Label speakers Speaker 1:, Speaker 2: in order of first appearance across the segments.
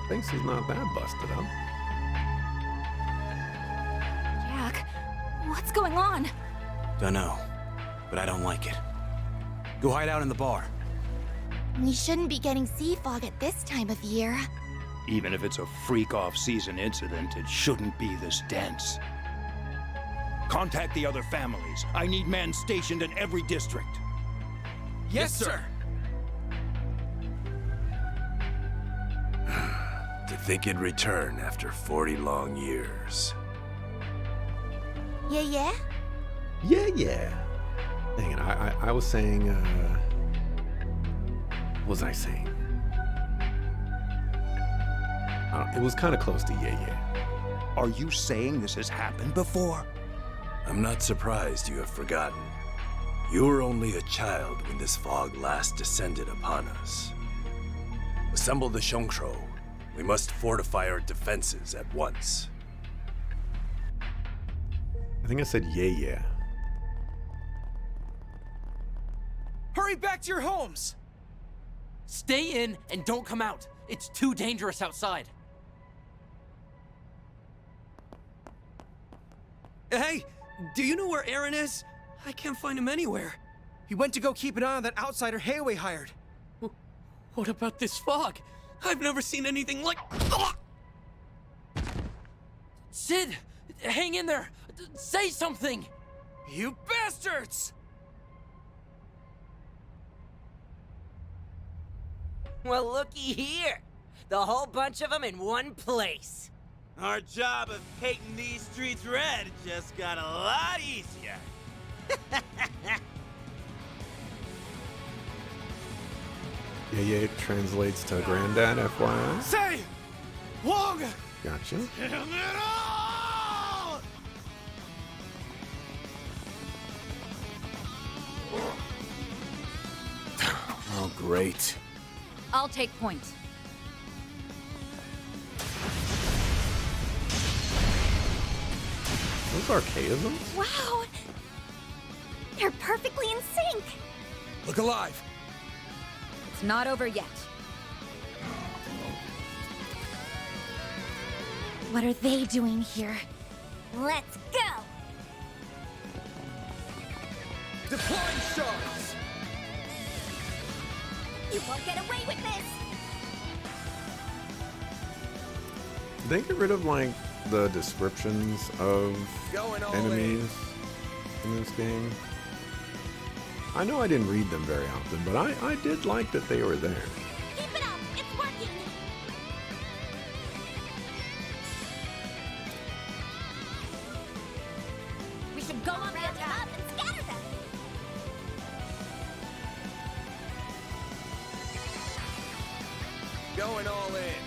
Speaker 1: Face is not that busted up.
Speaker 2: Jack, what's going on?
Speaker 3: Dunno, but I don't like it. Go hide out in the bar.
Speaker 4: We shouldn't be getting sea fog at this time of year.
Speaker 5: Even if it's a freak off-season incident, it shouldn't be this dense. Contact the other families. I need men stationed in every district.
Speaker 3: Yes, sir.
Speaker 6: To think it'd return after 40 long years.
Speaker 4: Yeah?
Speaker 1: Yeah. Dang it, I was saying, what was I saying? It was kind of close to yeah.
Speaker 5: Are you saying this has happened before?
Speaker 6: I'm not surprised you have forgotten. You were only a child when this fog last descended upon us. Assemble the Shongshou. We must fortify our defenses at once.
Speaker 1: I think I said yeah.
Speaker 7: Hurry back to your homes!
Speaker 8: Stay in and don't come out. It's too dangerous outside.
Speaker 7: Hey, do you know where Aaron is? I can't find him anywhere. He went to go keep an eye on that outsider Hayway hired.
Speaker 8: What about this fog? I've never seen anything like... Sid, hang in there. Say something.
Speaker 7: You bastards!
Speaker 9: Well, looky here. The whole bunch of them in one place.
Speaker 10: Our job of painting these streets red just got a lot easier.
Speaker 1: Yeah translates to granddad, FYI.
Speaker 7: Say! Wong!
Speaker 1: Gotcha.
Speaker 10: Kill it all!
Speaker 3: Oh, great.
Speaker 2: I'll take point.
Speaker 1: Those archaisms?
Speaker 4: Wow! They're perfectly in sync!
Speaker 3: Look alive.
Speaker 2: It's not over yet.
Speaker 4: What are they doing here? Let's go!
Speaker 7: Deploying shards!
Speaker 4: You won't get away with this!
Speaker 1: Did they get rid of, like, the descriptions of enemies in this game? I know I didn't read them very often, but I did like that they were there.
Speaker 4: Keep it up! It's working! We should go on the attack and scatter them!
Speaker 7: Going all in.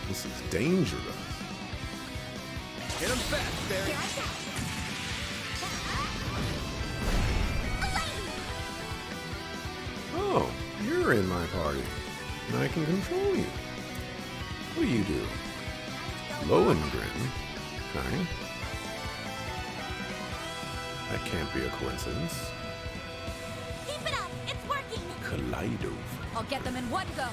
Speaker 1: This is dangerous.
Speaker 7: Hit him fast, Barry.
Speaker 4: Here I go!
Speaker 1: Oh, you're in my party, and I can control you. What do you do? Lohengrin. Okay. That can't be a coincidence.
Speaker 4: Keep it up! It's working!
Speaker 1: Kaleido.
Speaker 2: I'll get them in one go.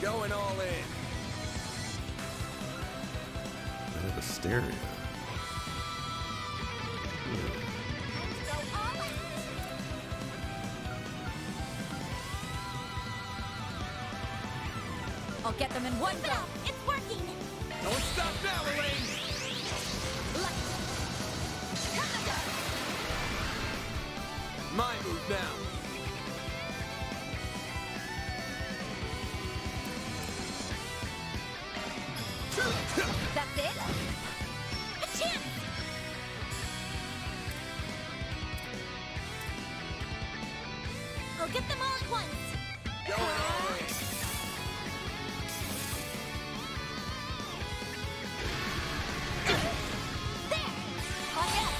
Speaker 7: Going all in.
Speaker 1: I have a stereo.
Speaker 4: Go all out!
Speaker 2: I'll get them in one
Speaker 4: Keep it
Speaker 2: go.
Speaker 4: up! It's working!
Speaker 7: Don't stop now, Elaine! My move now.
Speaker 2: That's it?
Speaker 4: A chance! I'll get them all at once!
Speaker 7: Going all in.
Speaker 4: There! On up!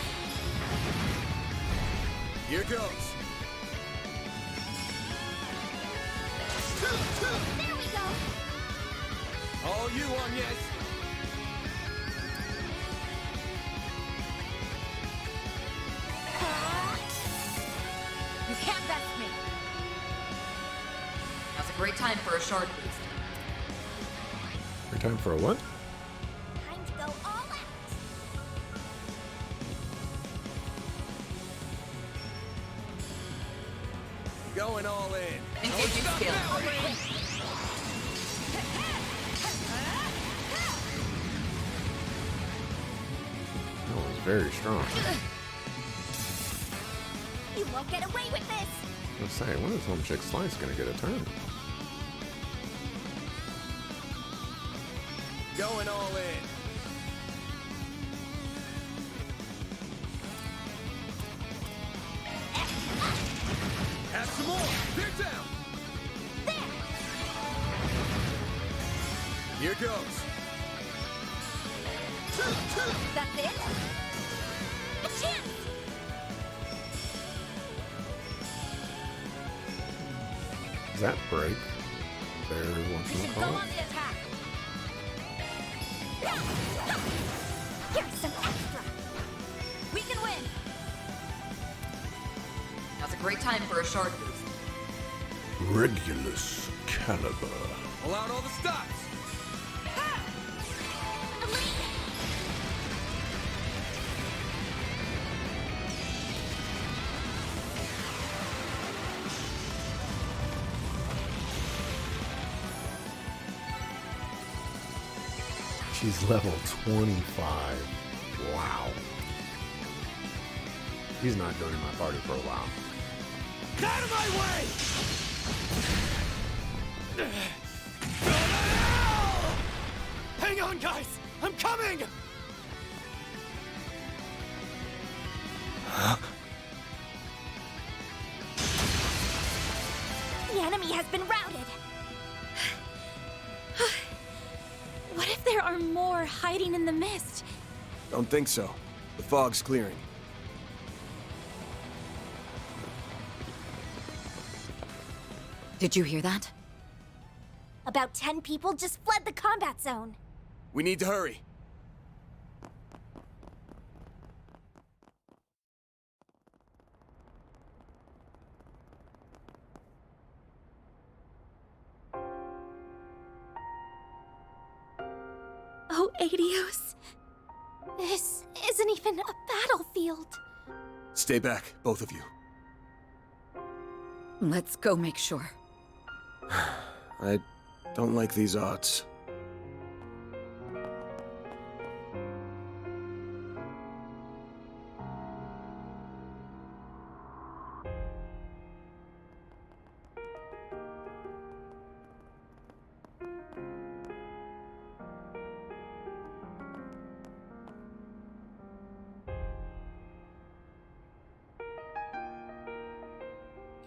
Speaker 7: Here goes.
Speaker 4: There we go!
Speaker 7: All you on, yes.
Speaker 2: You can't best me.
Speaker 11: Now's a great time for a shard boost.
Speaker 1: Every time for a what?
Speaker 4: Time to go all out.
Speaker 7: Going all in.
Speaker 11: Engaging skill.
Speaker 1: That was very strong.
Speaker 4: You won't get away with this.
Speaker 1: Let's say, when is Home Chick Slice gonna get a turn?
Speaker 7: Going all in. Have some more. They're down.
Speaker 4: There.
Speaker 7: Here goes.
Speaker 2: That's it?
Speaker 4: A chance.
Speaker 1: Is that break? There,
Speaker 2: We
Speaker 1: what's
Speaker 2: should
Speaker 1: it
Speaker 2: go
Speaker 1: called?
Speaker 2: on the attack.
Speaker 4: Here's some extra.
Speaker 2: We can win.
Speaker 11: Now's a great time for a shard boost.
Speaker 1: Regulus Caliber.
Speaker 7: Pull out all the stops.
Speaker 1: She's level 25. Wow. He's not joining my party for a while.
Speaker 7: Out of my way! Hang on, guys! I'm coming!
Speaker 4: The enemy has been routed. What if there are more hiding in the mist?
Speaker 7: Don't think so. The fog's clearing.
Speaker 11: Did you hear that?
Speaker 4: About 10 people just fled the combat zone.
Speaker 7: We need to hurry.
Speaker 4: Oh, Adios. This isn't even a battlefield.
Speaker 7: Stay back, both of you.
Speaker 11: Let's go make sure.
Speaker 7: I don't like these odds.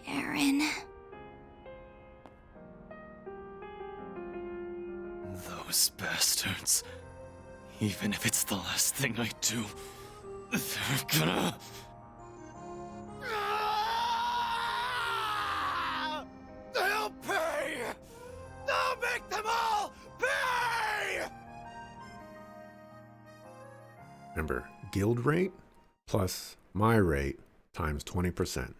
Speaker 4: Aaron.
Speaker 12: Those bastards. Even if it's the last thing I do, they're gonna...
Speaker 7: They'll pay! They'll make them all pay!
Speaker 1: Remember, guild rate plus my rate times 20%.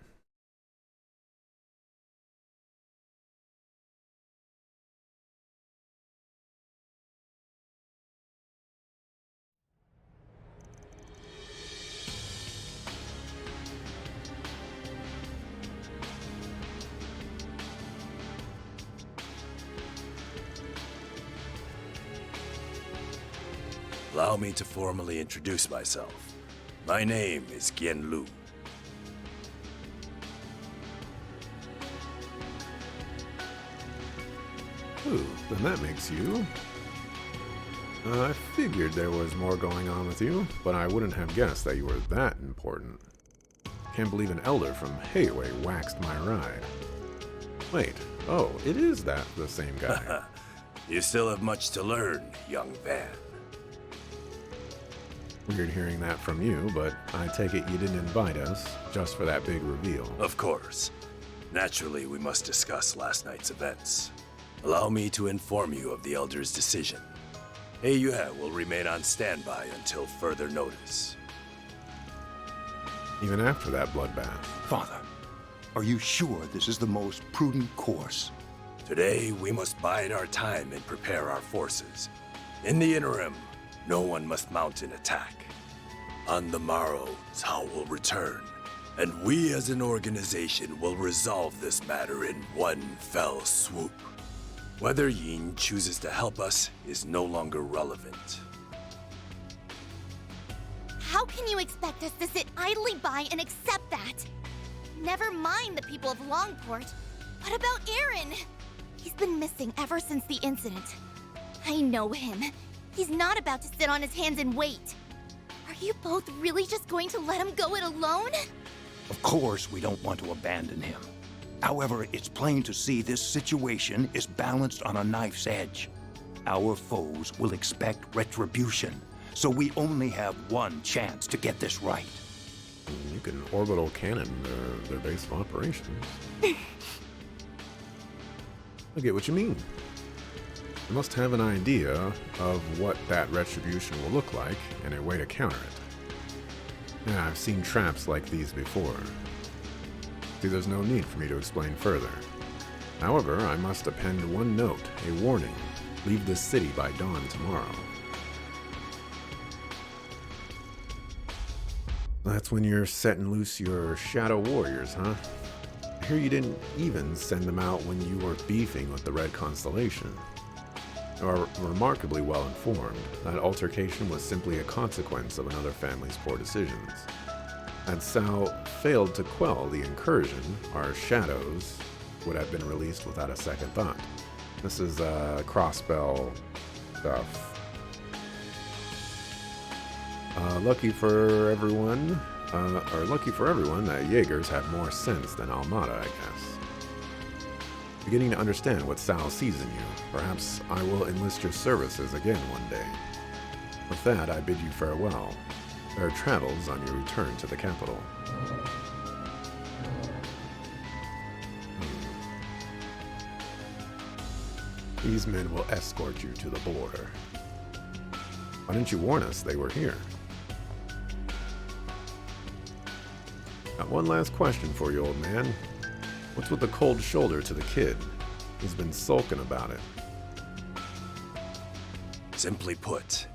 Speaker 6: Allow me to formally introduce myself. My name is Gien Lu.
Speaker 1: Ooh, then that makes you. I figured there was more going on with you, but I wouldn't have guessed that you were that important. Can't believe an elder from Hayway waxed my ride. Wait, oh, it is that the same guy.
Speaker 6: You still have much to learn, young man.
Speaker 1: Weird hearing that from you, but I take it you didn't invite us just for that big reveal.
Speaker 6: Of course. Naturally, we must discuss last night's events. Allow me to inform you of the Elder's decision. Heiyue will remain on standby until further notice.
Speaker 1: Even after that bloodbath.
Speaker 5: Father, Are you sure this is the most prudent course?
Speaker 6: Today, we must bide our time and prepare our forces. In the interim, no one must mount an attack. On the morrow, Cao will return, and we as an organization will resolve this matter in one fell swoop. Whether Yin chooses to help us is no longer relevant.
Speaker 4: How can you expect us to sit idly by and accept that? Never mind the people of Longport. What about Aaron? He's been missing ever since the incident. I know him. He's not about to sit on his hands and wait. Are you both really just going to let him go it alone?
Speaker 5: Of course, we don't want to abandon him. However, it's plain to see this situation is balanced on a knife's edge. Our foes will expect retribution, so we only have one chance to get this right.
Speaker 1: You can orbital cannon their base of operations. I get what you mean. You must have an idea of what that retribution will look like and a way to counter it. Yeah, I've seen traps like these before. See, there's no need for me to explain further. However, I must append one note, a warning. Leave this city by dawn tomorrow. That's when you're setting loose your shadow warriors, huh? I hear you didn't even send them out when you were beefing with the Red Constellation. You are remarkably well informed. That altercation was simply a consequence of another family's poor decisions. Had Cao failed to quell the incursion, our shadows would have been released without a second thought. This is crossbell stuff. Lucky for everyone that Jaegers have more sense than Almada, I guess. Beginning to understand what Cao sees in you. Perhaps I will enlist your services again one day. With that, I bid you farewell. Fair travels on your return to the capital. These men will escort you to the border. Why didn't you warn us they were here? Got one last question for you, old man. What's with the cold shoulder to the kid? He's been sulking about it.
Speaker 6: Simply put,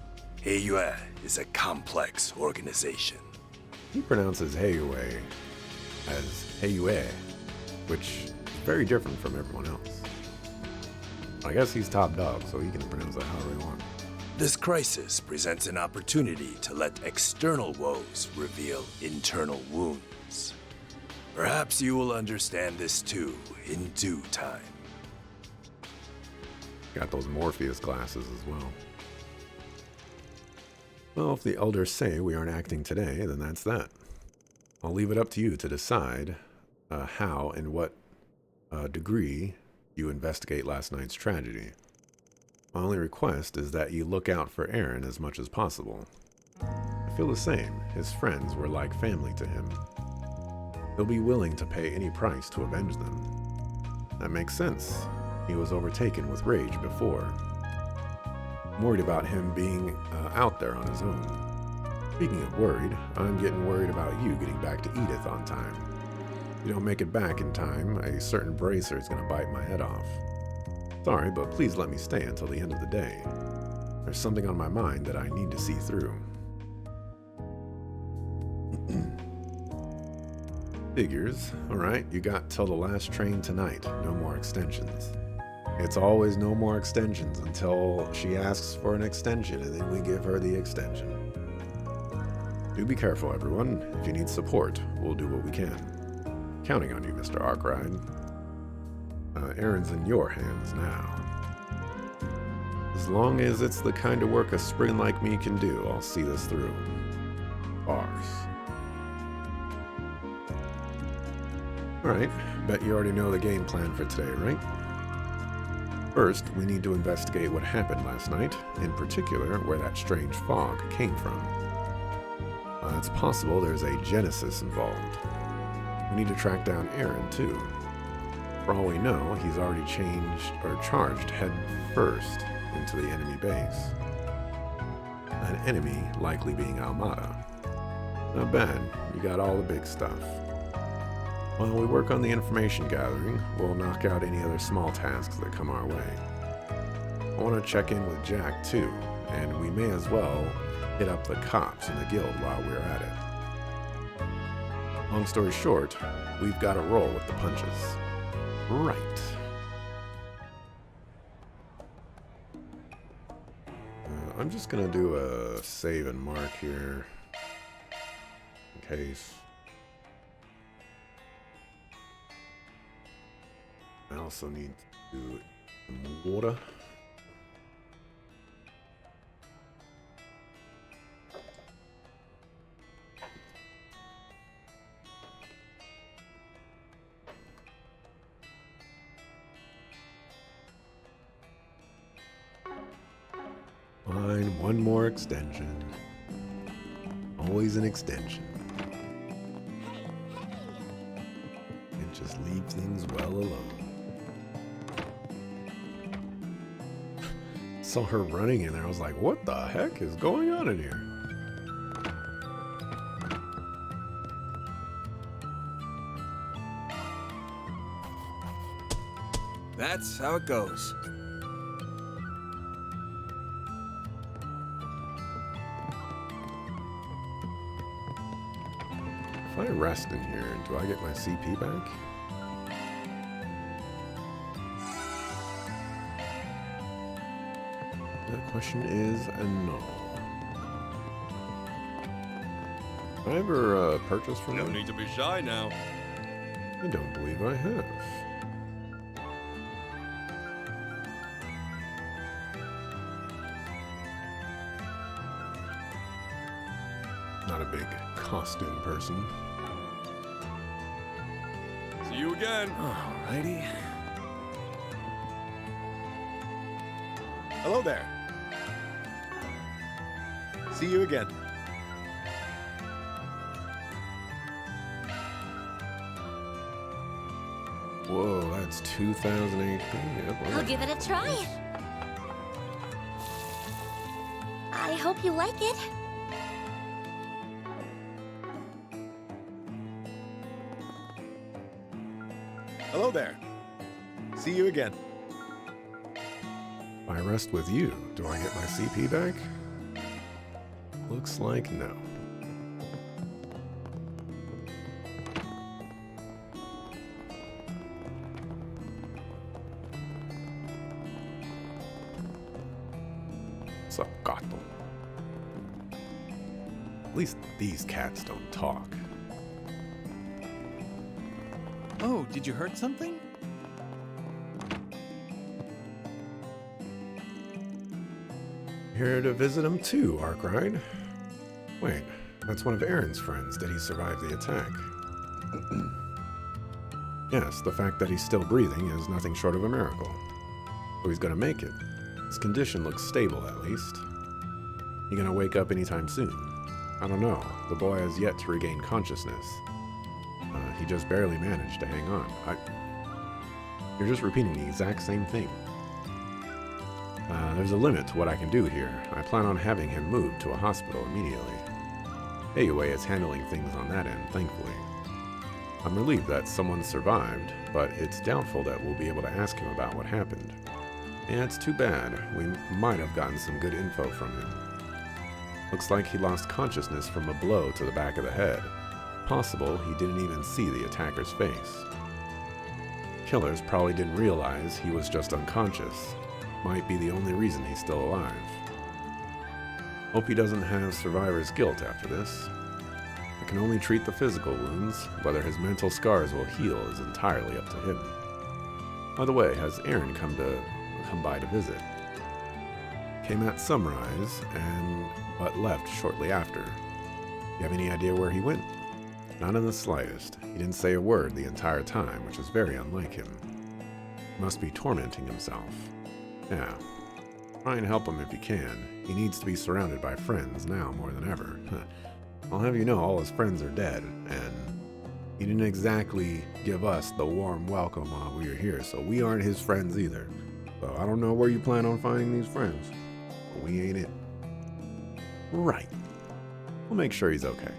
Speaker 6: Heiyue is a complex organization.
Speaker 1: He pronounces Heiyue as Heiyue, which is very different from everyone else. I guess he's top dog, so he can pronounce it however he wants.
Speaker 6: This crisis presents an opportunity to let external woes reveal internal wounds. Perhaps you will understand this too in due time.
Speaker 1: Got those Morpheus glasses as well. Well, if the elders say we aren't acting today, then that's that. I'll leave it up to you to decide how and what degree you investigate last night's tragedy. My only request is that you look out for Aaron as much as possible. I feel the same. His friends were like family to him. He'll be willing to pay any price to avenge them. That makes sense. He was overtaken with rage before. I'm worried about him being out there on his own. Speaking of worried, I'm getting worried about you getting back to Edith on time. If you don't make it back in time, a certain bracer is going to bite my head off. Sorry, but please let me stay until the end of the day. There's something on my mind that I need to see through. Figures. Alright, you got till the last train tonight. No more extensions. It's always no more extensions until she asks for an extension, and then we give her the extension. Do be careful, everyone. If you need support, we'll do what we can. Counting on you, Mr. Arkwright. Aaron's in your hands now. As long as it's the kind of work a spring like me can do, I'll see this through. Bars. Alright, bet you already know the game plan for today, right? First, we need to investigate what happened last night, in particular, where that strange fog came from. It's possible there's a genesis involved. We need to track down Aaron, too. For all we know, he's already charged head first into the enemy base. An enemy likely being Almada. Not bad, you got all the big stuff. While we work on the information gathering, we'll knock out any other small tasks that come our way. I want to check in with Jack too, and we may as well hit up the cops in the guild while we're at it. Long story short, we've got to roll with the punches. Right. I'm just gonna do a save and mark here, in case. I also need to do some water. Fine, one more extension. Always an extension. And just leave things well alone. Saw her running in there. I was like, what the heck is going on in here?
Speaker 7: That's how it goes.
Speaker 1: If I rest in here, do I get my CP back? The question is a no. Have I ever purchased from them?
Speaker 6: No need to be shy now.
Speaker 1: I don't believe I have. Not a big costume person.
Speaker 6: See you again.
Speaker 7: Alrighty.
Speaker 6: Hello there. See you again.
Speaker 1: Whoa, that's 2,000 HP. Yep,
Speaker 4: I'll give it a try. I hope you like it.
Speaker 6: Hello there. See you again.
Speaker 1: If I rest with you, do I get my CP back? Looks like no. What's up, gato? At least these cats don't talk.
Speaker 13: Oh, did you hurt something?
Speaker 1: Here to visit him too, Arkwright. Wait, that's one of Aaron's friends. Did he survive the attack? Yes, the fact that he's still breathing is nothing short of a miracle. So he's gonna make it. His condition looks stable, at least. He gonna wake up anytime soon? I don't know. The boy has yet to regain consciousness. He just barely managed to hang on. You're just repeating the exact same thing. There's a limit to what I can do here. I plan on having him moved to a hospital immediately. AUA is handling things on that end, thankfully. I'm relieved that someone survived, but it's doubtful that we'll be able to ask him about what happened. Yeah, it's too bad. We might have gotten some good info from him. Looks like he lost consciousness from a blow to the back of the head. Possible he didn't even see the attacker's face. Killers probably didn't realize he was just unconscious. Might be the only reason he's still alive. Hope he doesn't have survivor's guilt after this. I can only treat the physical wounds. Whether his mental scars will heal is entirely up to him. By the way, has Aaron come by to visit? Came at sunrise, but left shortly after. You have any idea where he went? Not in the slightest. He didn't say a word the entire time, which is very unlike him. He must be tormenting himself. Yeah. Try and help him if you can. He needs to be surrounded by friends now more than ever. I'll have you know all his friends are dead, and he didn't exactly give us the warm welcome while we were here, so we aren't his friends either. So I don't know where you plan on finding these friends, but we ain't it. Right. We'll make sure he's okay.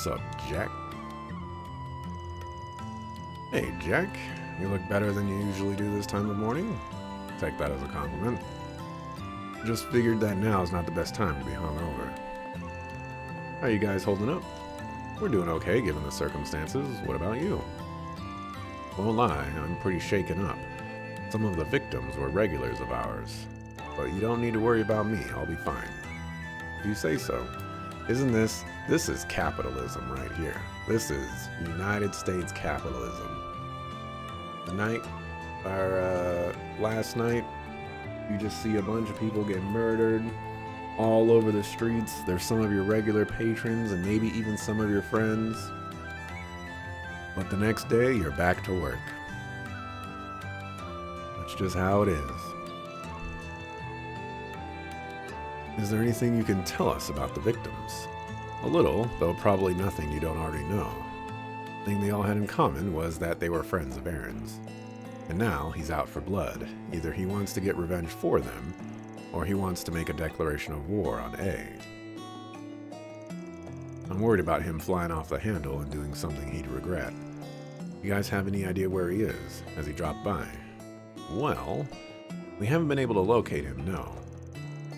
Speaker 1: What's up, Jack? Hey, Jack. You look better than you usually do this time of morning. Take that as a compliment. Just figured that now is not the best time to be hungover. How you guys holding up? We're doing okay given the circumstances. What about you? Won't lie, I'm pretty shaken up. Some of the victims were regulars of ours. But you don't need to worry about me. I'll be fine. If you say so. Isn't this is capitalism right here. This is United States capitalism. Last night, you just see a bunch of people get murdered all over the streets. There's some of your regular patrons and maybe even some of your friends. But the next day, you're back to work. That's just how it is. Is there anything you can tell us about the victims? A little, though probably nothing you don't already know. The thing they all had in common was that they were friends of Aaron's. And now he's out for blood. Either he wants to get revenge for them, or he wants to make a declaration of war on A. I'm worried about him flying off the handle and doing something he'd regret. You guys have any idea where he is? Has he dropped by? Well, we haven't been able to locate him, no.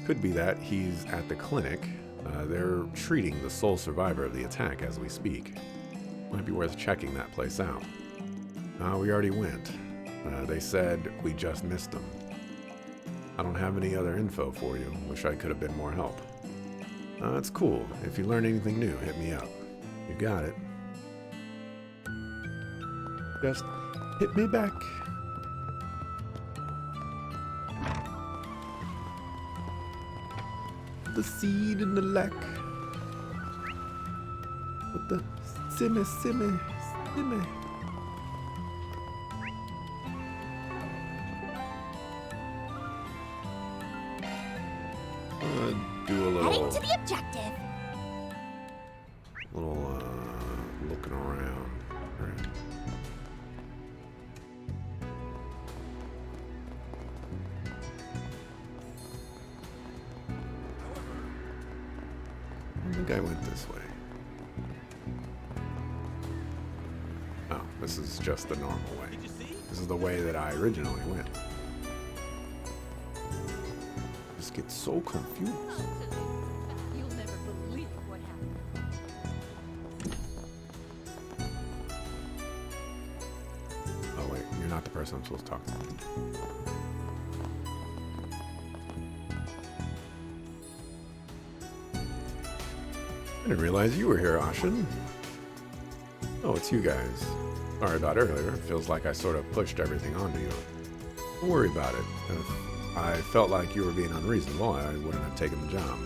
Speaker 1: Could be that he's at the clinic. They're treating the sole survivor of the attack as we speak. Might be worth checking that place out. We already went. They said we just missed them. I don't have any other info for you. Wish I could have been more help. It's cool. If you learn anything new, hit me up. You got it. Just hit me back. The seed in the lack. With the simmy. Do a little.
Speaker 4: Heading to the objective.
Speaker 1: Little looking around. Right. I think I went this way. Oh, this is just the normal way. This is the way that I originally went. Just get so confused.
Speaker 2: You'll never believe what happened.
Speaker 1: Oh wait, you're not the person I'm supposed to talk to. I didn't realize you were here, Ashen. Oh, it's you guys. Sorry about earlier. It feels like I sort of pushed everything onto you. Don't worry about it. If I felt like you were being unreasonable, I wouldn't have taken the job.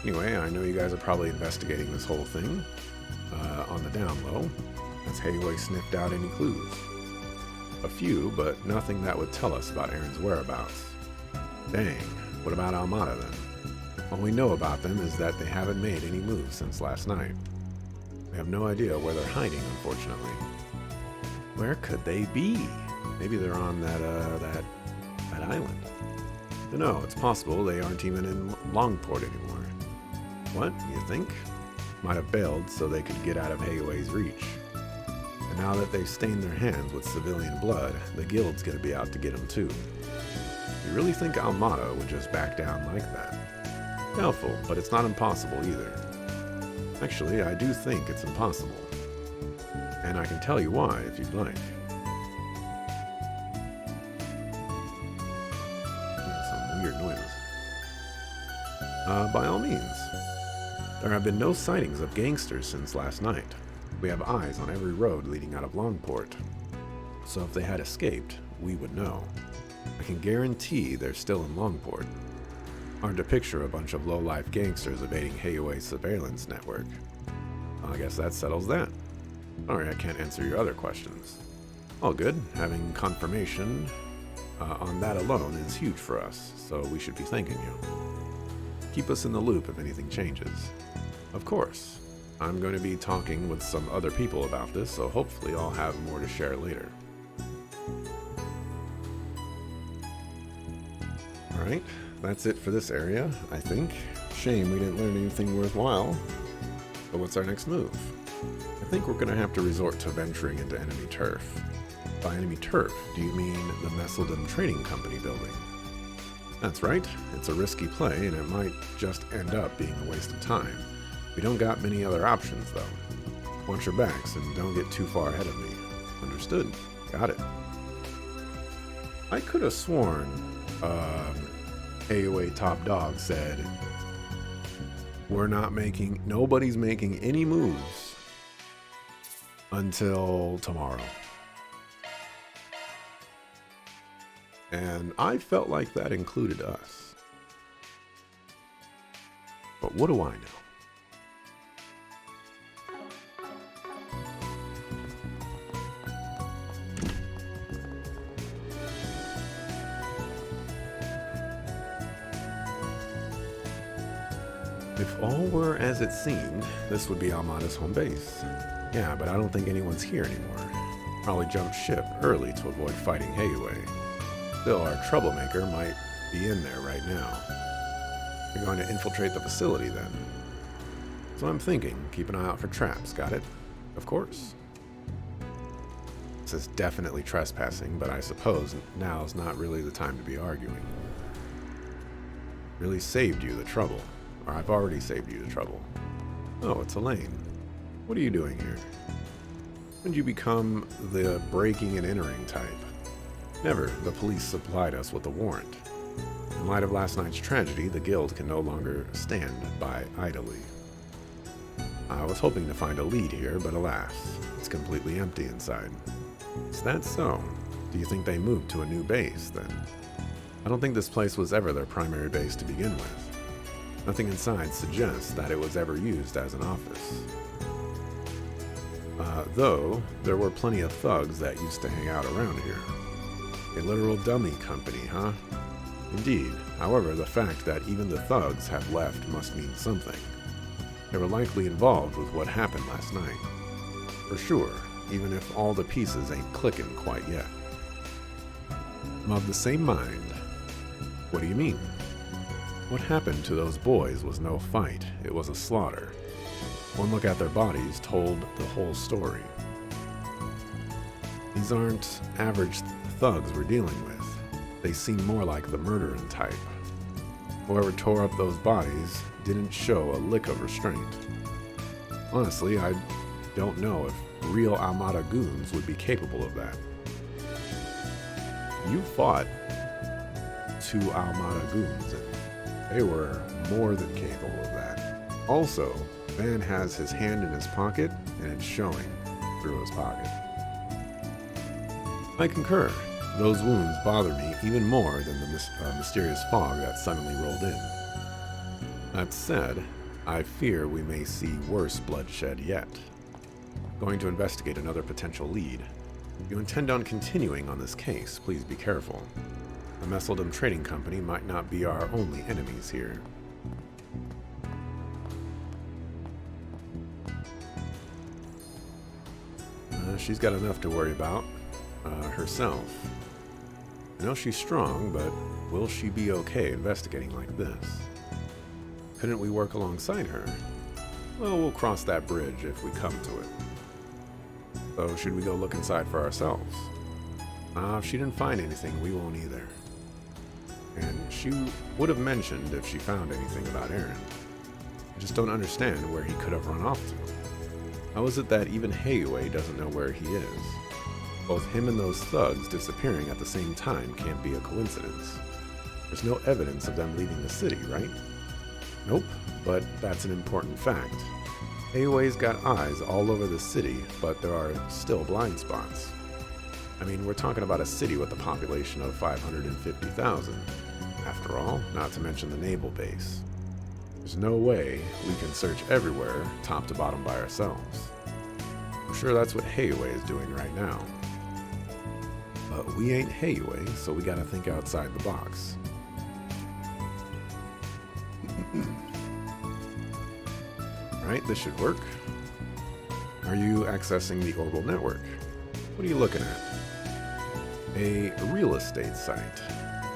Speaker 1: Anyway, I know you guys are probably investigating this whole thing. On the down low, has Hayway sniffed out any clues? A few, but nothing that would tell us about Aaron's whereabouts. Dang, what about Almada then? All we know about them is that they haven't made any moves since last night. We have no idea where they're hiding, unfortunately. Where could they be? Maybe they're on that island. No, it's possible they aren't even in Longport anymore. What, you think? Might have bailed so they could get out of Hayway's reach. And now that they've stained their hands with civilian blood, the guild's gonna be out to get them too. You really think Almada would just back down like that? Doubtful, but it's not impossible either. Actually, I do think it's impossible. And I can tell you why if you'd like. Some weird noises. By all means. There have been no sightings of gangsters since last night. We have eyes on every road leading out of Longport. So if they had escaped, we would know. I can guarantee they're still in Longport. Hard to picture a bunch of low-life gangsters evading Hayway's surveillance network. Well, I guess that settles that. Sorry, I can't answer your other questions. All good. Having confirmation on that alone is huge for us, so we should be thanking you. Keep us in the loop if anything changes. Of course. I'm going to be talking with some other people about this, so hopefully I'll have more to share later. Alright, that's it for this area, I think. Shame we didn't learn anything worthwhile. But what's our next move? I think we're going to have to resort to venturing into enemy turf. By enemy turf, do you mean the Messeldom Trading Company building? That's right. It's a risky play, and it might just end up being a waste of time. We don't got many other options, though. Watch your backs and don't get too far ahead of me. Understood. Got it. I could have sworn AOA Top Dog said, nobody's making any moves until tomorrow. And I felt like that included us. But what do I know? If all were as it seemed, this would be Almada's home base. Yeah, but I don't think anyone's here anymore. Probably jumped ship early to avoid fighting Heiwei. Still, our troublemaker might be in there right now. You're going to infiltrate the facility then. So I'm thinking, keep an eye out for traps, got it? Of course. This is definitely trespassing, but I suppose now's not really the time to be arguing. Really saved you the trouble. Or I've already saved you the trouble. Oh, it's Elaine. What are you doing here? When did you become the breaking and entering type? Never. The police supplied us with a warrant. In light of last night's tragedy, the guild can no longer stand by idly. I was hoping to find a lead here, but alas, it's completely empty inside. Is that so? Do you think they moved to a new base, then? I don't think this place was ever their primary base to begin with. Nothing inside suggests that it was ever used as an office. Though, there were plenty of thugs that used to hang out around here. A literal dummy company, huh? Indeed. However, the fact that even the thugs have left must mean something. They were likely involved with what happened last night. For sure, even if all the pieces ain't clicking quite yet. I'm of the same mind. What do you mean? What happened to those boys was no fight, it was a slaughter. One look at their bodies told the whole story. These aren't average thugs we're dealing with. They seem more like the murdering type. Whoever tore up those bodies didn't show a lick of restraint. Honestly, I don't know if real Almada goons would be capable of that. You fought 2 Almada goons, and they were more than capable of that. Also, Van has his hand in his pocket, and it's showing through his pocket. I concur. Those wounds bother me even more than the mysterious fog that suddenly rolled in. That said, I fear we may see worse bloodshed yet. Going to investigate another potential lead. If you intend on continuing on this case, please be careful. The Messeldom Trading Company might not be our only enemies here. She's got enough to worry about herself. I know she's strong, but will she be okay investigating like this? Couldn't we work alongside her? Well, we'll cross that bridge if we come to it. So should we go look inside for ourselves? If she didn't find anything, we won't either. And she would have mentioned if she found anything about Aaron. I just don't understand where he could have run off to. How is it that even Heiwei doesn't know where he is? Both him and those thugs disappearing at the same time can't be a coincidence. There's no evidence of them leaving the city, right? Nope, but that's an important fact. Heiwei's got eyes all over the city, but there are still blind spots. I mean, we're talking about a city with a population of 550,000. After all, not to mention the naval base. There's no way we can search everywhere, top to bottom by ourselves. I'm sure that's what Heiwei is doing right now. But we ain't Heiwei, so we gotta think outside the box. Alright, this should work. Are you accessing the orbital network? What are you looking at? A real estate site.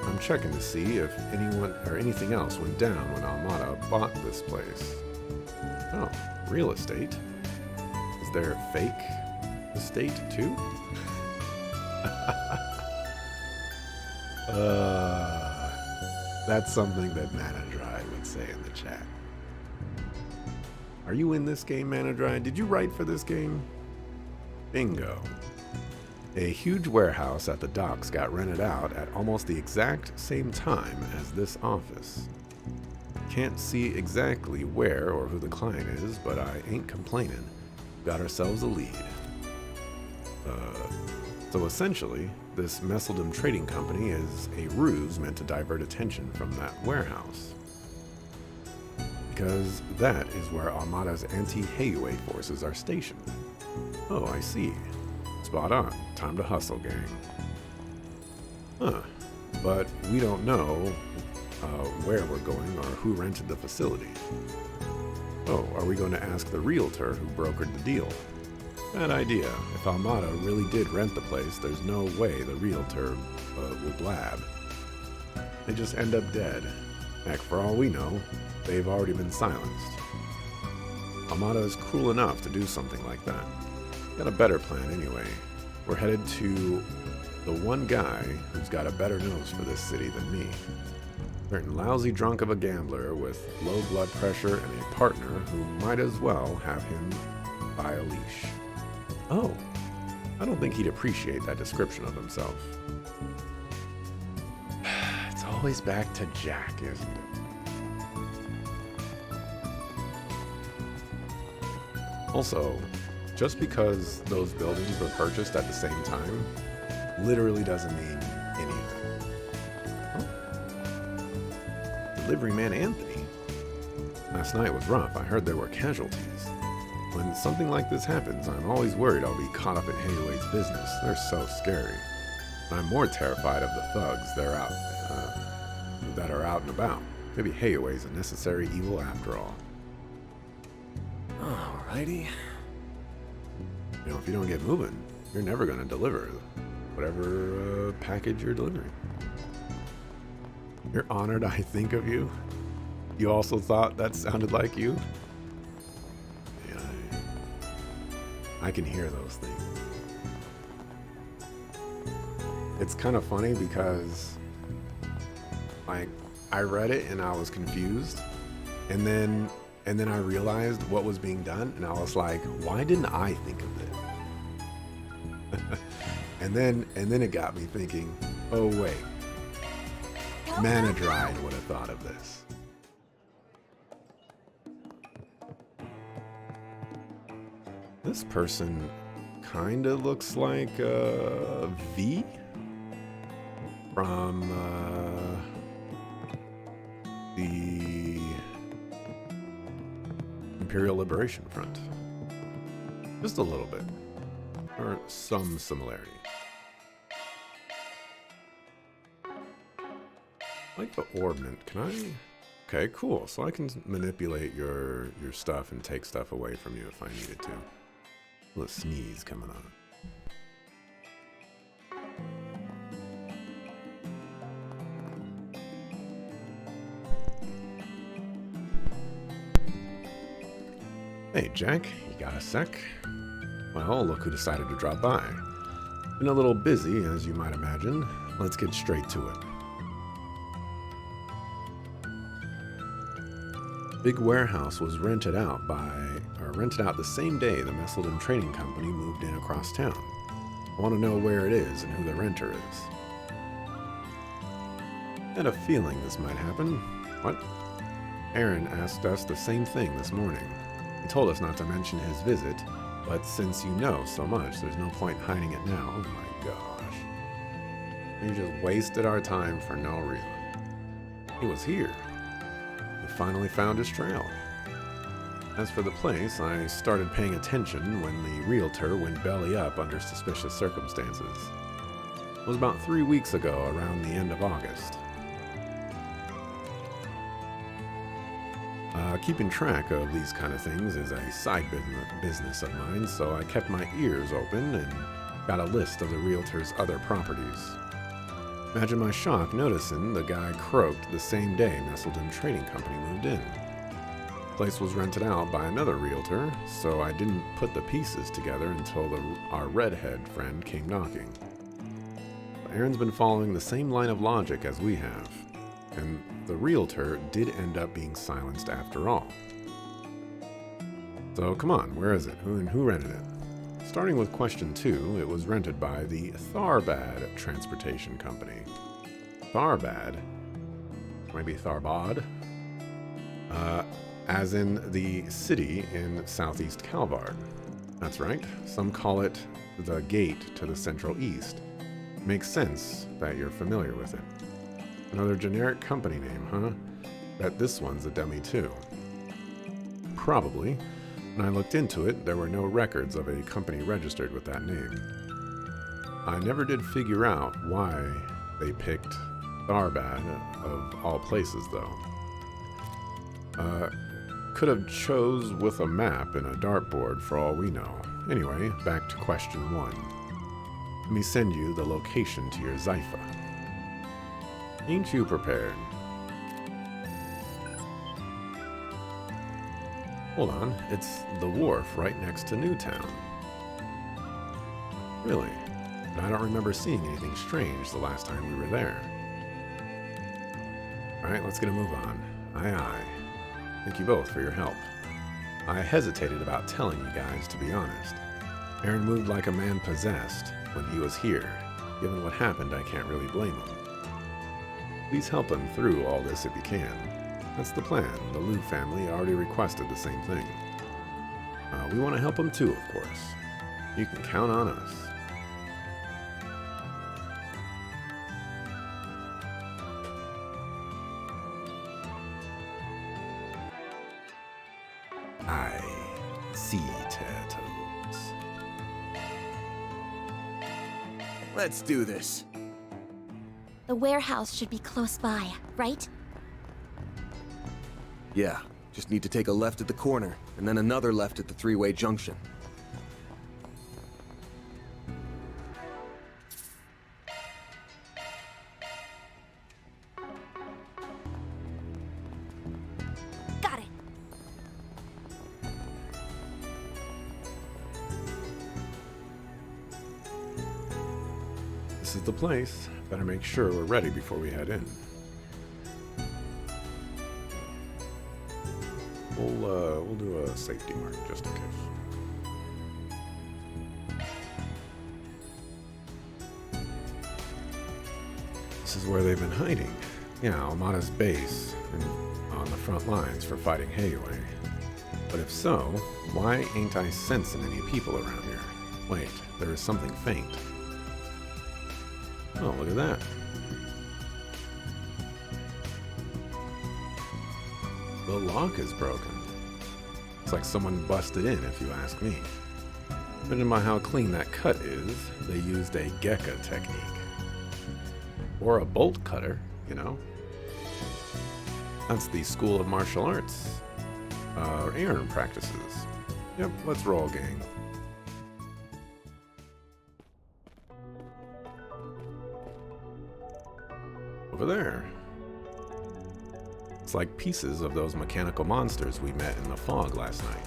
Speaker 1: I'm checking to see if anyone or anything else went down when Almada bought this place. Oh, real estate. Is there fake estate too? That's something that Manadry would say in the chat. Are you in this game, Manadry? Did you write for this game? Bingo. A huge warehouse at the docks got rented out at almost the exact same time as this office. Can't see exactly where or who the client is, but I ain't complaining. Got ourselves a lead. So essentially, this Messeldom Trading Company is a ruse meant to divert attention from that warehouse. Because that is where Armada's anti-Heiwei forces are stationed. Oh, I see. Spot on. Time to hustle, gang. Huh. But we don't know where we're going or who rented the facility. Oh, are we going to ask the realtor who brokered the deal? Bad idea. If Armada really did rent the place, there's no way the realtor will blab. They just end up dead. Heck, for all we know, they've already been silenced. Armada is cruel enough to do something like that. Got a better plan anyway. We're headed to the one guy who's got a better nose for this city than me. Certain lousy drunk of a gambler with low blood pressure and a partner who might as well have him by a leash. Oh, I don't think he'd appreciate that description of himself. It's always back to Jack, isn't it? Also, just because those buildings were purchased at the same time literally doesn't mean anything. Oh. Delivery man Anthony. Last night was rough. I heard there were casualties. When something like this happens, I'm always worried I'll be caught up in Heiwei's business. They're so scary. I'm more terrified of the thugs that are out and about. Maybe Heiwei's a necessary evil after all. Alrighty. You know, if you don't get moving, you're never going to deliver whatever package you're delivering. You're honored I think of you? You also thought that sounded like you? I can hear those things. It's kind of funny because like I read it and I was confused, and then I realized what was being done, and I was like, why didn't I think of this? and then it got me thinking, oh wait, Manadry would have thought of this. This person kind of looks like V from the Imperial Liberation Front. Just a little bit, or some similarity. Like the orbment, can I? Okay, cool. So I can manipulate your stuff and take stuff away from you if I needed to. A little sneeze coming on. Hey, Jack, you got a sec? Well, look who decided to drop by. Been a little busy, as you might imagine. Let's get straight to it. Big warehouse was rented out the same day the Messeldom Trading Company moved in across town. I want to know where it is and who the renter is. Had a feeling this might happen. What? Aaron asked us the same thing this morning. He told us not to mention his visit, but since you know so much, there's no point hiding it now. Oh my gosh. We just wasted our time for no reason. He was here. We finally found his trail. As for the place, I started paying attention when the realtor went belly up under suspicious circumstances. It was about 3 weeks ago, around the end of August. Keeping track of these kind of things is a side business of mine, so I kept my ears open and got a list of the realtor's other properties. Imagine my shock noticing the guy croaked the same day Messeldom Trading Company moved in. Place was rented out by another realtor, so I didn't put the pieces together until our redhead friend came knocking. But Aaron's been following the same line of logic as we have, and the realtor did end up being silenced after all. So come on, where is it? Who rented it? Starting with question 2, it was rented by the Tharbad Transportation Company. Tharbad? Maybe Tharbad? As in the city in southeast Calvard. That's right, some call it the gate to the Central East. Makes sense that you're familiar with it. Another generic company name, huh? Bet this one's a dummy too. Probably. When I looked into it, there were no records of a company registered with that name. I never did figure out why they picked Tharbad of all places, though. Could have chose with a map and a dartboard for all we know. Anyway, back to question 1. Let me send you the location to your Zypha. Ain't you prepared? Hold on, it's the wharf right next to Newtown. Really? But I don't remember seeing anything strange the last time we were there. Alright, let's get a move on. Aye aye. Thank you both for your help. I hesitated about telling you guys, to be honest. Aaron moved like a man possessed when he was here. Given what happened, I can't really blame him. Please help him through all this if you can. That's the plan. The Liu family already requested the same thing. We want to help him too, of course. You can count on us. I see turtles.
Speaker 7: Let's do this.
Speaker 4: The warehouse should be close by, right?
Speaker 7: Yeah, just need to take a left at the corner, and then another left at the three-way junction.
Speaker 4: Got it.
Speaker 1: This is the place. Better make sure we're ready before we head in. We'll do a safety mark just in case. This is where they've been hiding. Yeah, Almada's base and on the front lines for fighting Heiwei. But if so, why ain't I sensing any people around here? Wait, there is something faint. Oh, look at that. The lock is broken. It's like someone busted in, if you ask me. Judging by how clean that cut is, they used a Gekka technique. Or a bolt cutter, you know. That's the School of Martial Arts. Aaron practices. Yep, let's roll, gang. Over there. It's like pieces of those mechanical monsters we met in the fog last night.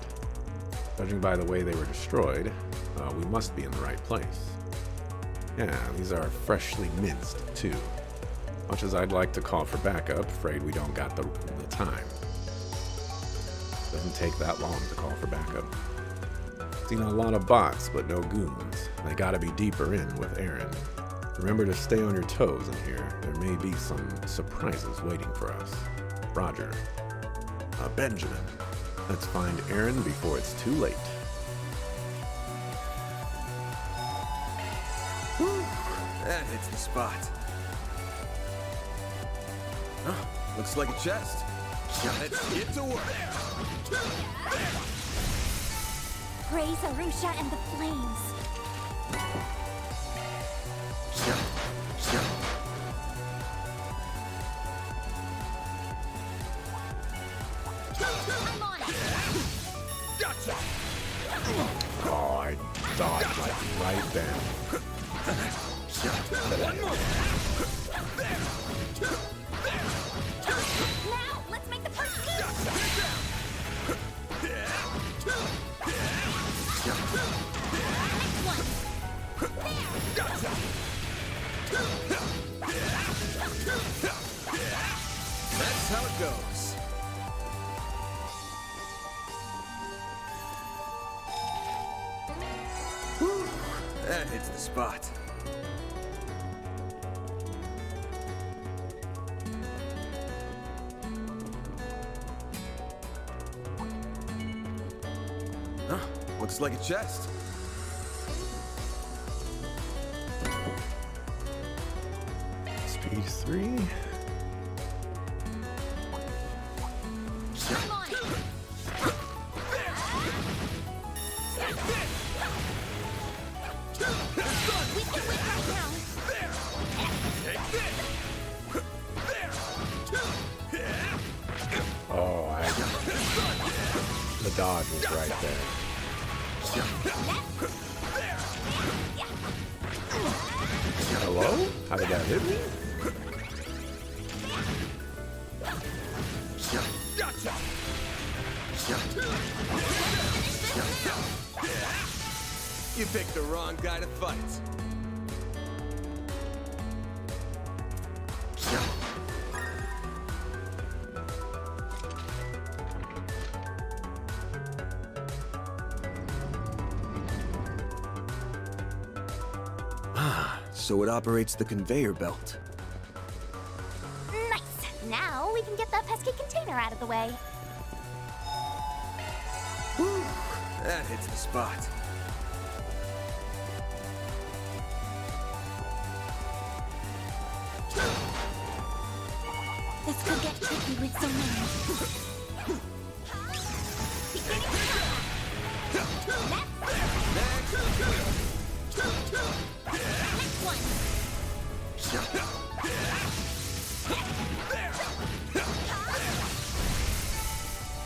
Speaker 1: Judging by the way they were destroyed, we must be in the right place. Yeah, these are freshly minced, too. Much as I'd like to call for backup, afraid we don't got the time. Doesn't take that long to call for backup. Seen a lot of bots, but no goons. They gotta be deeper in with Aaron. Remember to stay on your toes in here. There may be some surprises waiting for us. Roger. Benjamin. Let's find Aaron before it's too late.
Speaker 7: Whew, that hits the spot. Oh, looks like a chest. Let's get to work.
Speaker 4: Praise Arusha and the flames. I'm on it.
Speaker 7: Gotcha.
Speaker 1: Oh, I dodged like right then.
Speaker 7: One more.
Speaker 4: Now, let's make the first move.
Speaker 7: goes. Whew, that hits the spot. Huh, looks like a chest.
Speaker 1: Speed 3.
Speaker 4: I'm on it. We can win right now.
Speaker 1: Oh, the dodge was right there. Hello? How did that hit me?
Speaker 7: Gotcha. You picked the wrong guy to fight. So it operates the conveyor belt.
Speaker 4: Nice. Now we can get that pesky container out of the way.
Speaker 7: Whew, that hits the spot.
Speaker 4: This could get tricky with so many. Next one.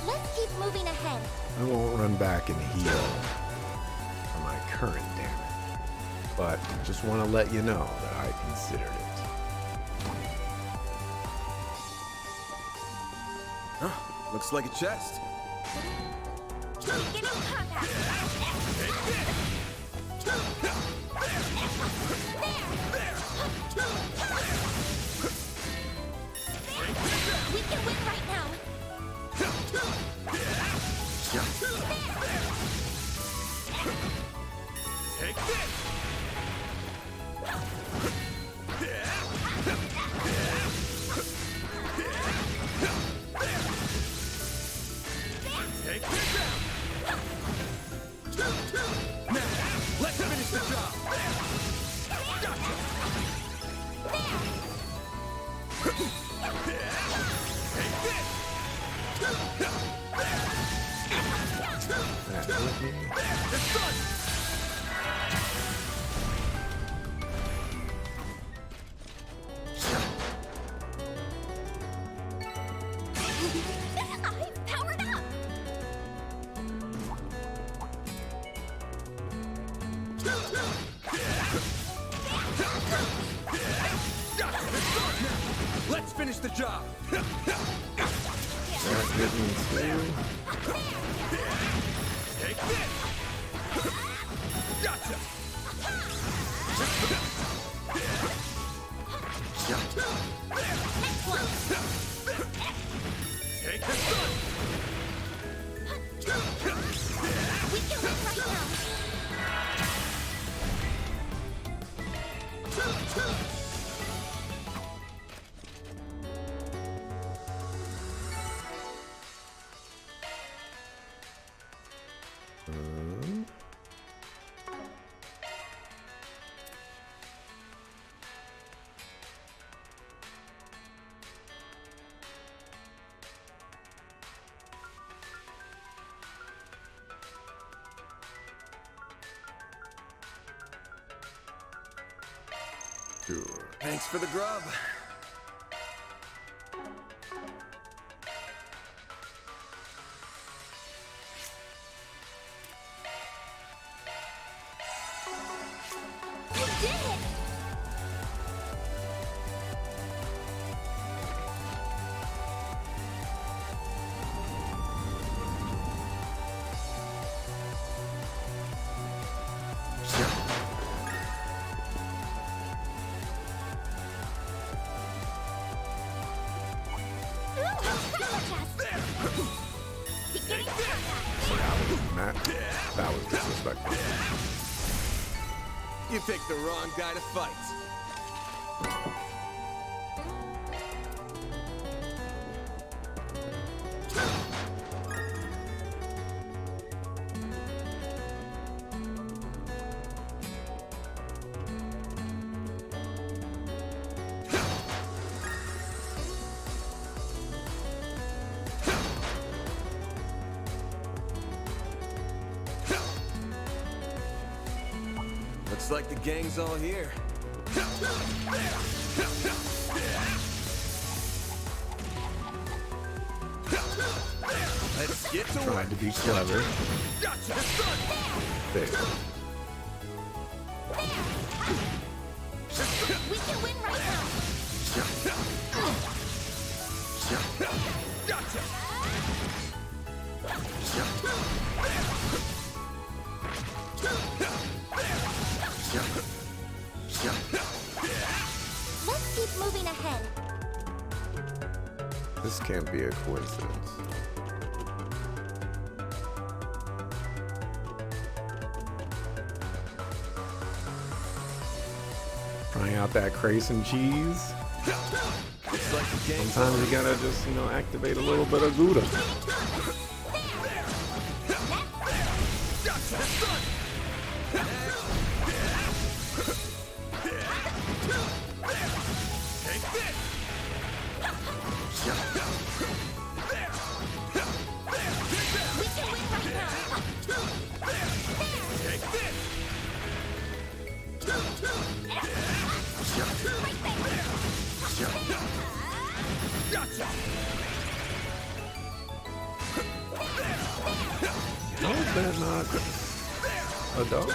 Speaker 4: Let's keep moving ahead.
Speaker 1: I won't run back and heal for my current damage, but just want to let you know that I considered it.
Speaker 7: Huh, looks like a chest.
Speaker 4: Beginning combat. We can win right now.
Speaker 7: Take this! Take this out! Now, let's finish the job! Gotcha! Take this! It's done!
Speaker 4: I've powered up.
Speaker 7: Let's finish the job!
Speaker 1: That hit me too.
Speaker 7: Take this! Gotcha!
Speaker 4: Next one.
Speaker 7: Take this one!
Speaker 4: We can win right now.
Speaker 1: Sure.
Speaker 7: Thanks for the grub.
Speaker 4: You did it!
Speaker 1: That was disrespectful.
Speaker 10: You picked the wrong guy to fight. Looks like the gang's all here. Let's get to
Speaker 1: Trying to be clever. Fail.
Speaker 4: We can win right now. Let's keep moving ahead.
Speaker 1: This can't be a coincidence. Trying out that crayson cheese. Sometimes you gotta just, activate a little bit of Gouda. How is that not a dog?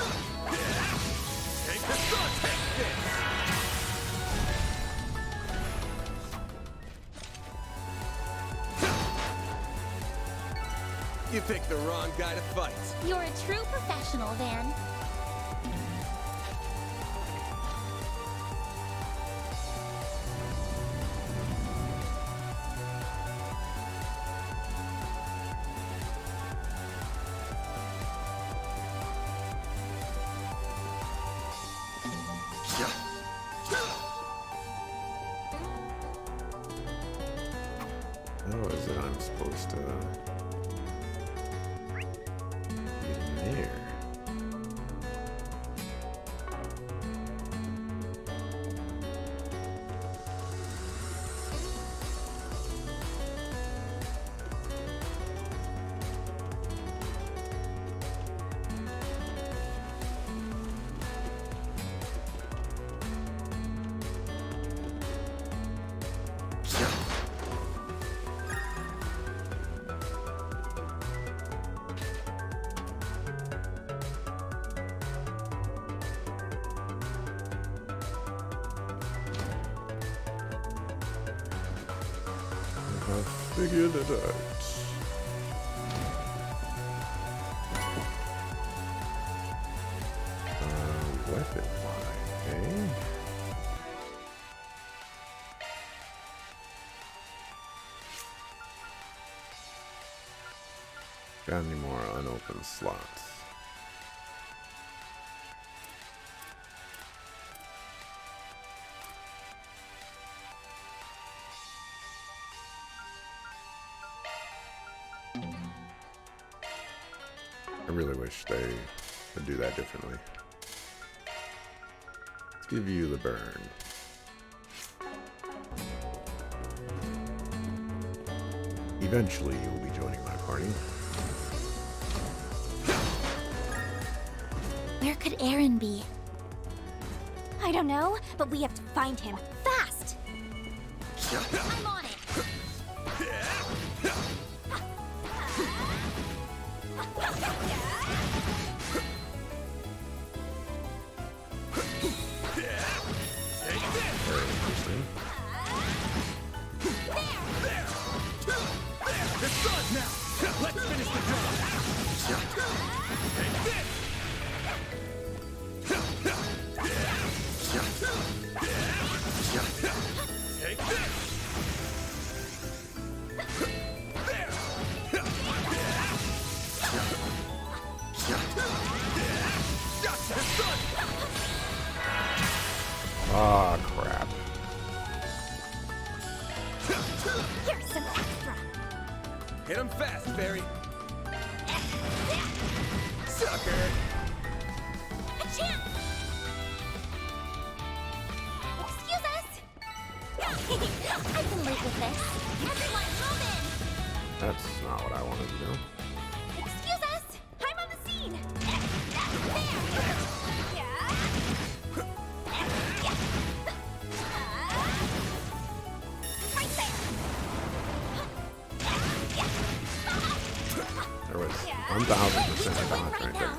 Speaker 10: You picked the wrong guy to fight.
Speaker 4: You're a true professional, Van.
Speaker 1: How is it I'm supposed to get in there? I figured it out. Weapon line, eh? Got any more unopened slots? I really wish they would do that differently. Let's give you the burn. Eventually, you will be joining my party.
Speaker 4: Where could Aaron be? I don't know, but we have to find him fast. I'm on it.
Speaker 1: Very interesting.
Speaker 10: Let's finish the job. Take this. Take this.
Speaker 1: Ah, crap.
Speaker 4: Here's some extra.
Speaker 10: Hit him fast, Barry. Sucker.
Speaker 4: Achoo! Excuse us. I can live with this. Everyone, move in.
Speaker 1: That's not what I wanted to do.
Speaker 4: Excuse us. I'm on the scene. There. Right there.
Speaker 1: There was 1,000% dodge right there.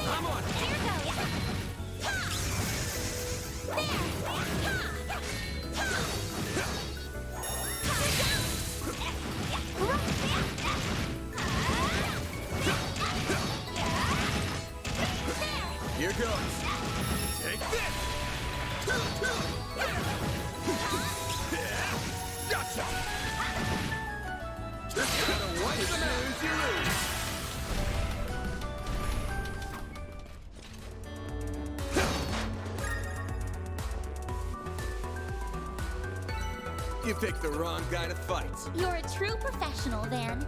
Speaker 10: I'm on.
Speaker 4: Here goes.
Speaker 10: Here goes. Take this. Gotcha. Just gotta wipe them out as you lose. You picked the wrong guy to fight.
Speaker 4: You're a true professional, Van.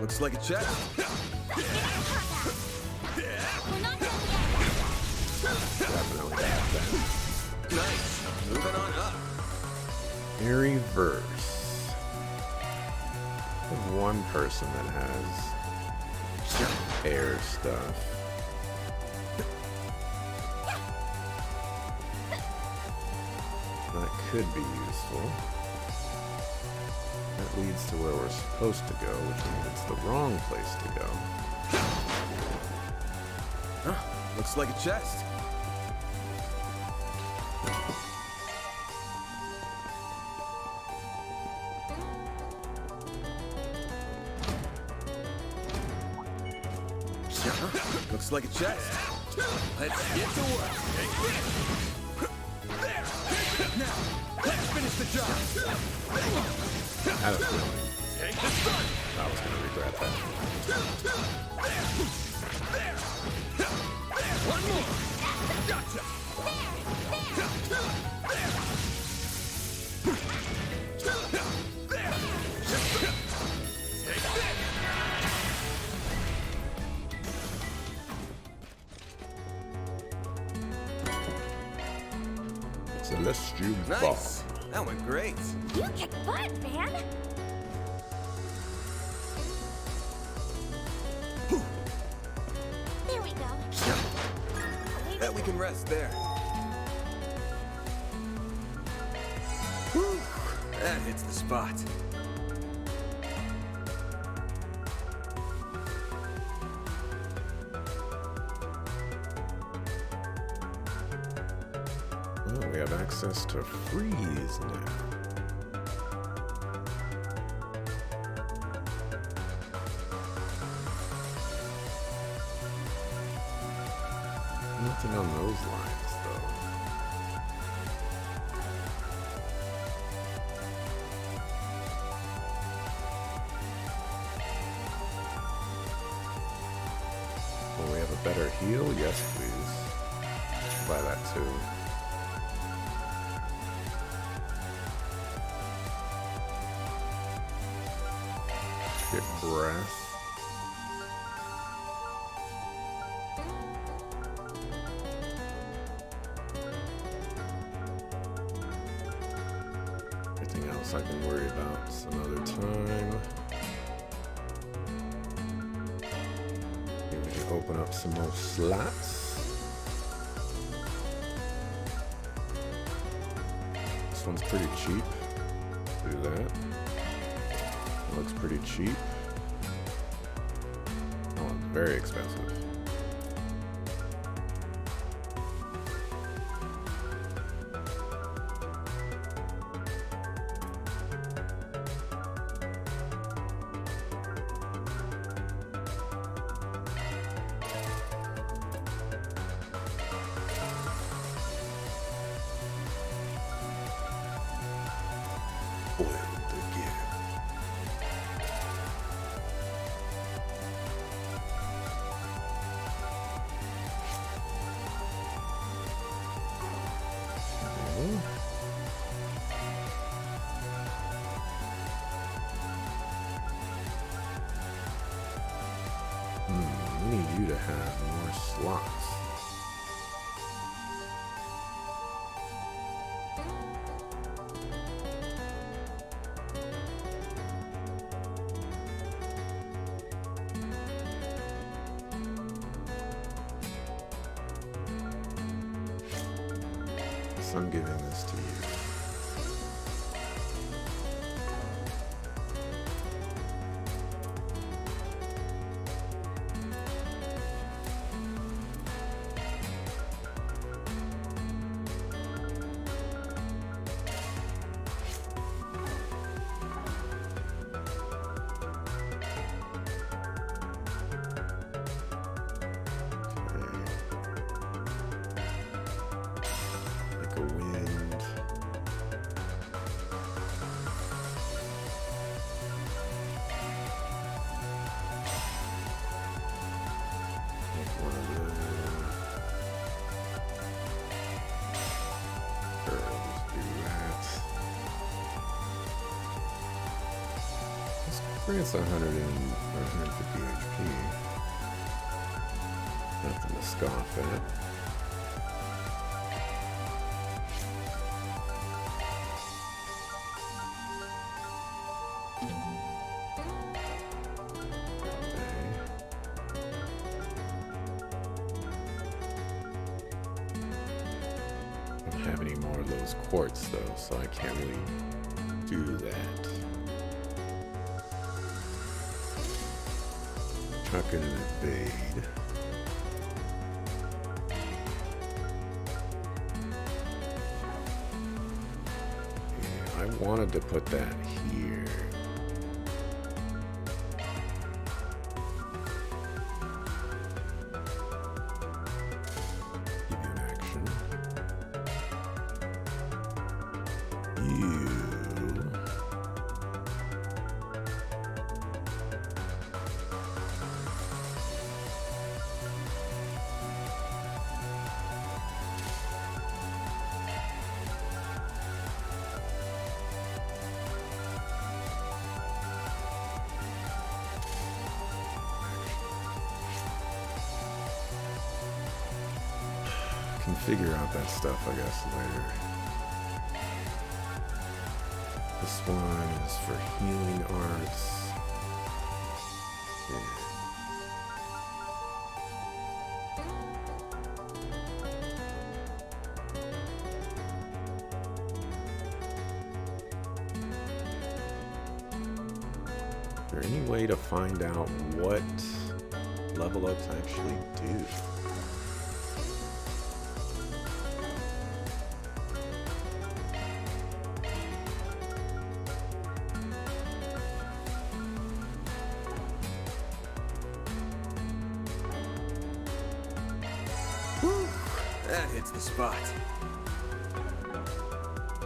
Speaker 10: Looks like a check.
Speaker 4: We're not done
Speaker 1: Definitely have that.
Speaker 10: Nice. Moving on up.
Speaker 1: Reverse. There's one person that has air stuff. That could be useful. That leads to where we're supposed to go, which means it's the wrong place to go.
Speaker 10: Looks like a chest. Looks like a chest. Let's get to work. Take this. There. Now, let's finish the job.
Speaker 1: I had a feeling
Speaker 10: Take the sun.
Speaker 1: I was going to regret that.
Speaker 10: There. One more. Gotcha. There. Take this.
Speaker 1: Celestial Ball.
Speaker 10: Nice. That went great.
Speaker 4: You kick butt, Van. There we go.
Speaker 10: Bet we can rest there. Whew. That hits the spot.
Speaker 1: Oh, we have access to freeze now. Nothing on those lines, though. Will we have a better heal? Yes, please. Buy that too. Get breath. Everything else I can worry about some other time. Maybe we can open up some more slots. This one's pretty cheap. Do that. Looks pretty cheap. Oh, it's very expensive. Boiled again. we need you to have more slots. So I'm giving this to you. A wind. Like one of those. Sure, let's do that. This grants 100 and 150 HP. Nothing to scoff at. Have any more of those quartz though, so I can't really do that. Chuck it in a Bade. Yeah, I wanted to put that here. Give you an action. You. Can figure out that stuff, I guess, later. This one is for healing arts. Yeah. Is there any way to find out what level ups actually do?
Speaker 10: That hits the spot.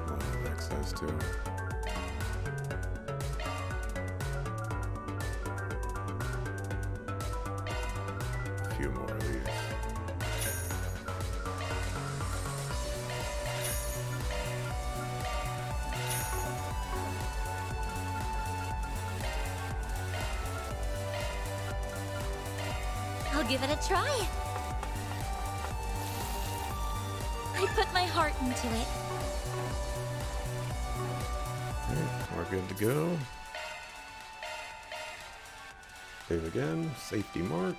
Speaker 1: We'll have access to. A few more of these.
Speaker 4: I'll give it a try. I put my heart into it.
Speaker 1: Alright, we're good to go. Save again. Safety mark.